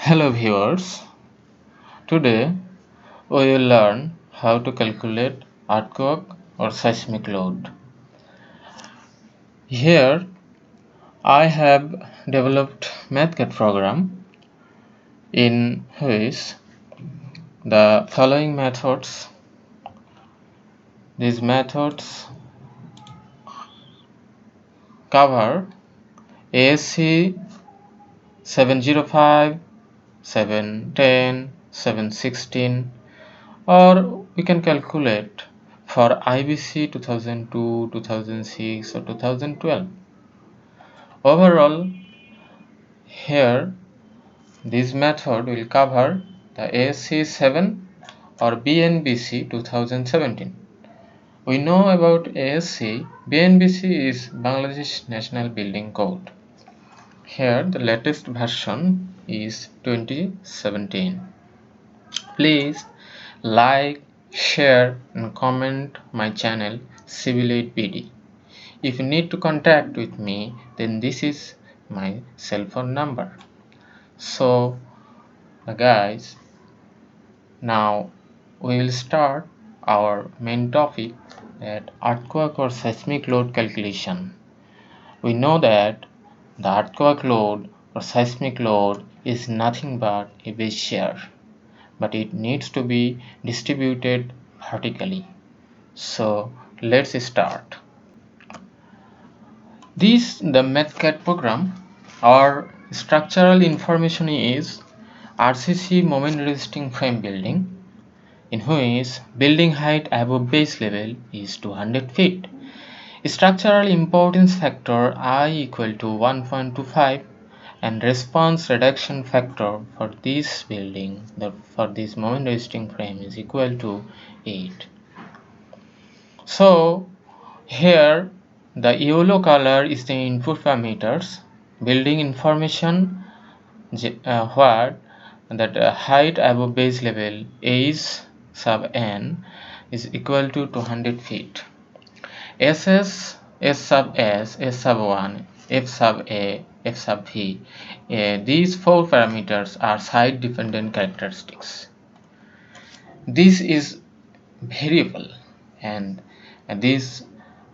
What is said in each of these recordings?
Hello viewers, today we will learn how to calculate earthquake or seismic load. Here I have developed MathCAD program in which the following these methods cover ASCE 705, 710, 716, or we can calculate for IBC 2002, 2006 or 2012. Overall, here this method will cover the ASCE 7 or BNBC 2017. We know about ASCE. BNBC is Bangladesh National Building Code. Here the latest version is 2017. Please like, share and comment my channel Civil8 BD. If you need to contact with me, then this is my cell phone number. So guys, now we will start our main topic, that earthquake or seismic load calculation. We know that the earthquake load or seismic load is nothing but a base shear, but it needs to be distributed vertically. So let's start. The MathCAD program, our structural information is RCC moment resisting frame building, in which building height above base level is 200 feet. Structural importance factor I equal to 1.25 and response reduction factor for this building, for this moment resisting frame, is equal to 8. So here the yellow color is the input parameters, building information, where that height above base level is sub n is equal to 200 feet. SS, S sub S, S sub 1, F sub A, F sub V. These four parameters are site dependent characteristics. This is variable and these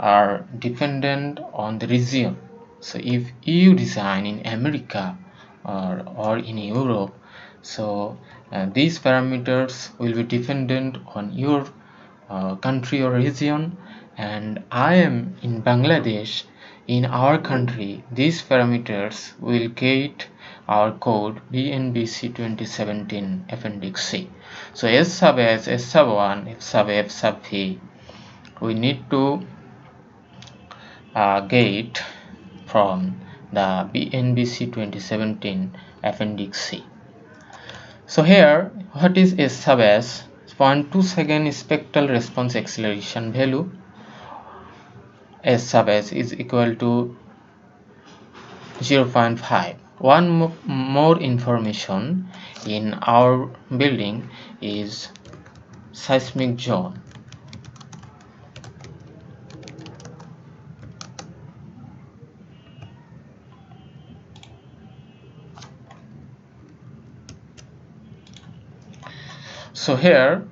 are dependent on the region. So if you design in America or in Europe, so these parameters will be dependent on your country or region, and I am in Bangladesh. In our country, these parameters will get our code BNBC 2017 Appendix C. So S sub S, S sub 1, F sub A, F sub V, we need to get from the BNBC 2017 Appendix C. So here, what is S sub S? 0.2 second spectral response acceleration value. S sub S is equal to 0.5. One more information in our building is seismic zone. So here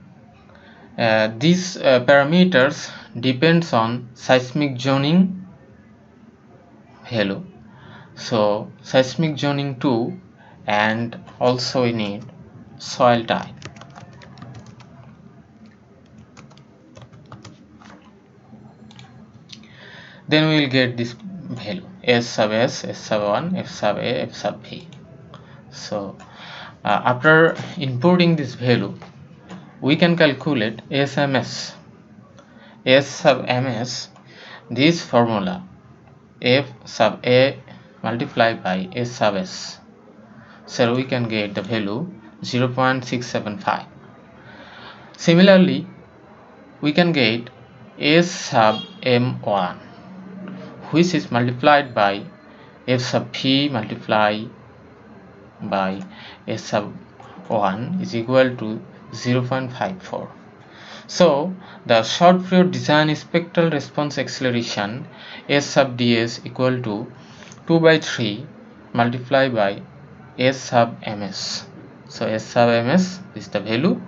these parameters depends on seismic zoning value. So seismic zoning 2, and also we need soil type. Then we will get this value S sub S, S sub 1, F sub A, F sub V. So after inputting this value, we can calculate SMS. S sub MS, this formula F sub A multiplied by S sub S. So we can get the value 0.675. Similarly, we can get S sub M1, which is multiplied by F sub V multiplied by S sub 1 is equal to 0.54. So the short period design spectral response acceleration S sub ds equal to 2 by 3 multiplied by S sub ms. So S sub ms is the value,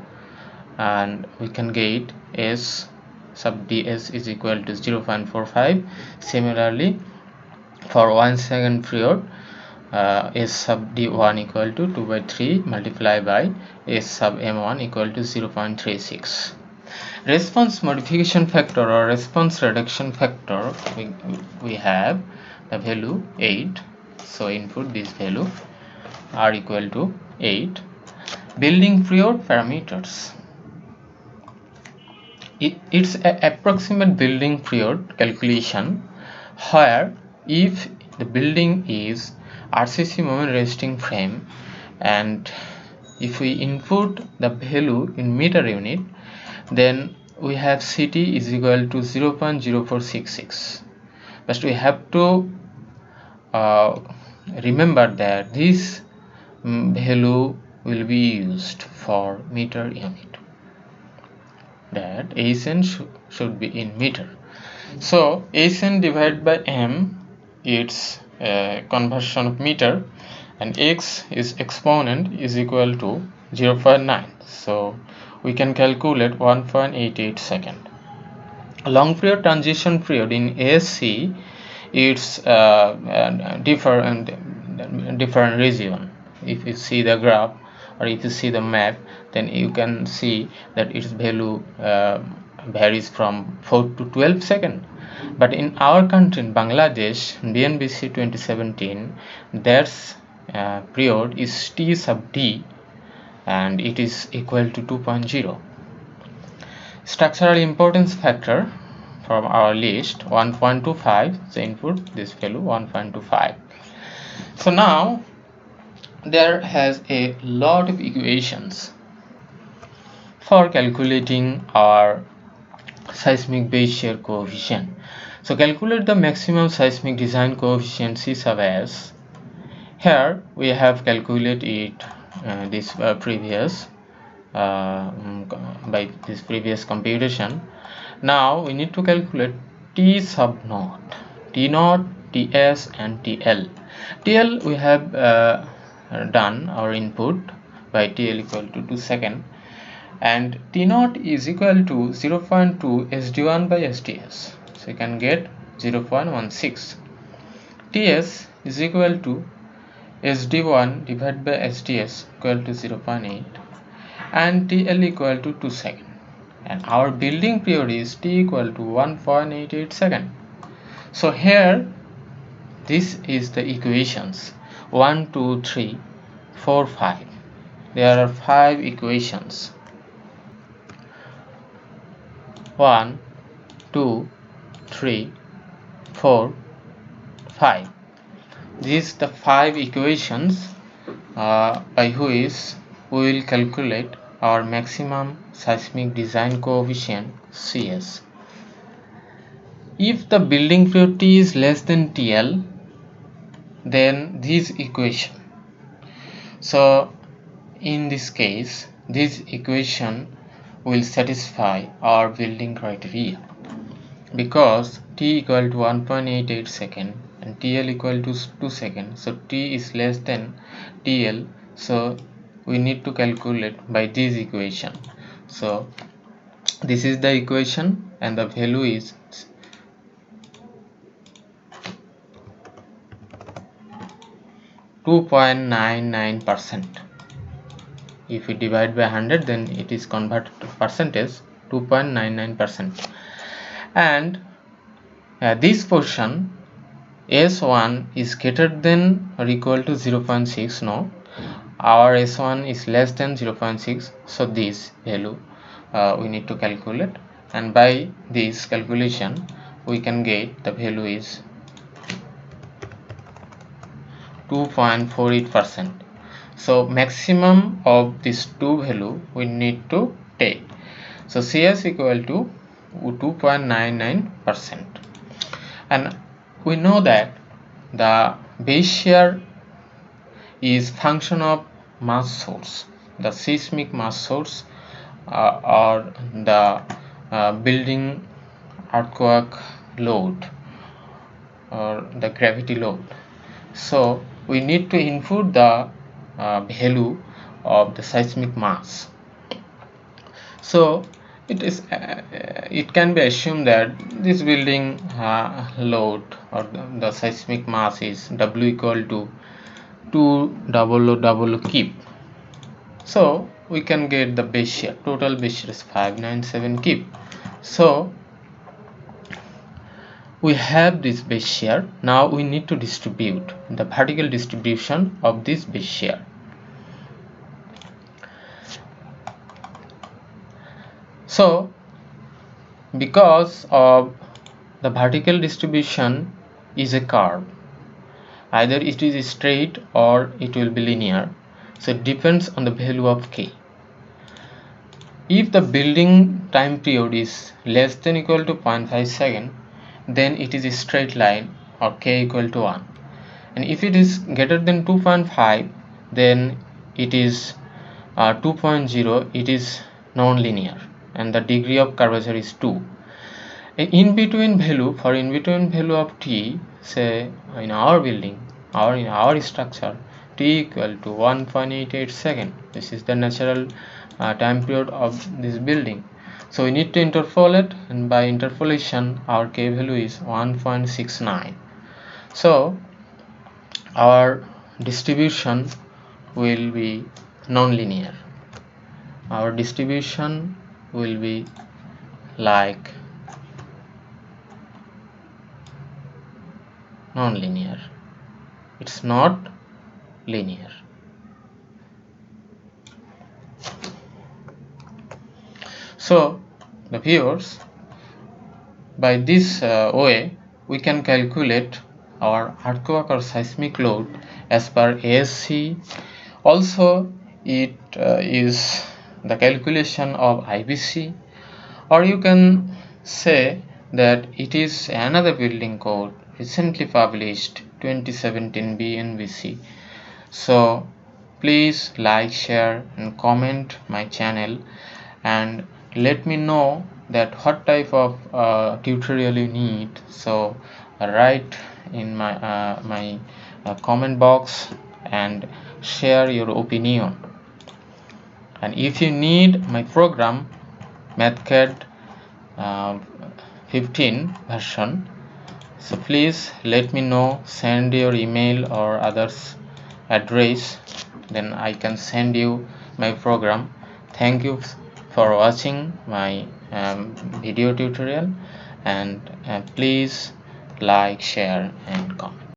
and we can get S sub ds is equal to 0.45. Similarly, for 1 second period, S sub d1 equal to 2 by 3 multiplied by S sub m1 equal to 0.36. Response modification factor or response reduction factor, we have the value 8. So input this value r equal to 8. Building period parameters. It's an approximate building period calculation where if the building is RCC moment resisting frame, and if we input the value in meter unit, then we have CT is equal to 0.0466. But we have to remember that this value will be used for meter unit, that ASN should be in meter. So ASN divided by M, it's a conversion of meter, and X is exponent is equal to 0.9. So we can calculate 1.88 second. Long period transition period in ASCE, it's different region. If you see the graph or if you see the map, then you can see that its value varies from 4 to 12 seconds. But in our country, in Bangladesh, BNBC 2017, there's period is T sub D, and it is equal to 2.0. Structural importance factor from our list 1.25. So input this value 1.25. So now there has a lot of equations for calculating our seismic base shear coefficient. So calculate the maximum seismic design coefficient C sub S. Here we have calculated it this previous by this previous computation. Now we need to calculate T sub naught, T naught, TS and TL. TL we have done our input by TL equal to 2 second, and T naught is equal to 0.2 SD1 by SDS. So you can get 0.16. TS is equal to SD1 divided by SDS equal to 0.8, and TL equal to 2 seconds, and our building period is T equal to 1.88 seconds. So here this is the equations 1, 2, 3, 4, 5. There are 5 equations. 1, 2, 3, 4, 5. These the 5 equations by which we will calculate our maximum seismic design coefficient CS. If the building period T is less than TL, then this equation. So in this case, this equation will satisfy our building criteria, because T equal to 1.88 second and TL equal to 2 seconds. So T is less than TL, so we need to calculate by this equation. So this is the equation, and the value is 2.99%. If we divide by 100, then it is converted to percentage, 2.99%. And this portion S1 is greater than or equal to 0.6. No, our S1 is less than 0.6. So this value we need to calculate, and by this calculation we can get the value is 2.48%. So maximum of these two value we need to take. So CS equal to 2.99%. And we know that the base shear is function of mass source, the seismic mass source, or the building earthquake load or the gravity load. So we need to input the value of the seismic mass. So it can be assumed that this building load or the seismic mass is W equal to 2 kip. So we can get the base shear. Total base shear is 597 kip. So we have this base shear. Now we need to distribute the vertical distribution of this base shear. So because of the vertical distribution is a curve, either it is straight or it will be linear, so it depends on the value of k. If the building time period is less than equal to 0.5 second, then it is a straight line or k equal to 1, and if it is greater than 2.5, then it is 2.0, it is non-linear and the degree of curvature is 2. In between value, for in between value of t, say in our building or in our structure, t equal to 1.88 second. This is the natural time period of this building. So we need to interpolate, and by interpolation our k value is 1.69. So our distribution will be non-linear. Our distribution will be like non-linear. It's not linear. So the viewers, by this way we can calculate our earthquake or seismic load as per ASCE. Also it is the calculation of IBC, or you can say that it is another building code recently published 2017 BNBC. So please like, share and comment my channel, and let me know that what type of tutorial you need. So write in my comment box and share your opinion. And if you need my program MathCAD 15 version, so please let me know, send your email or others address, then I can send you my program. Thank you for watching my video tutorial, and please like, share and comment.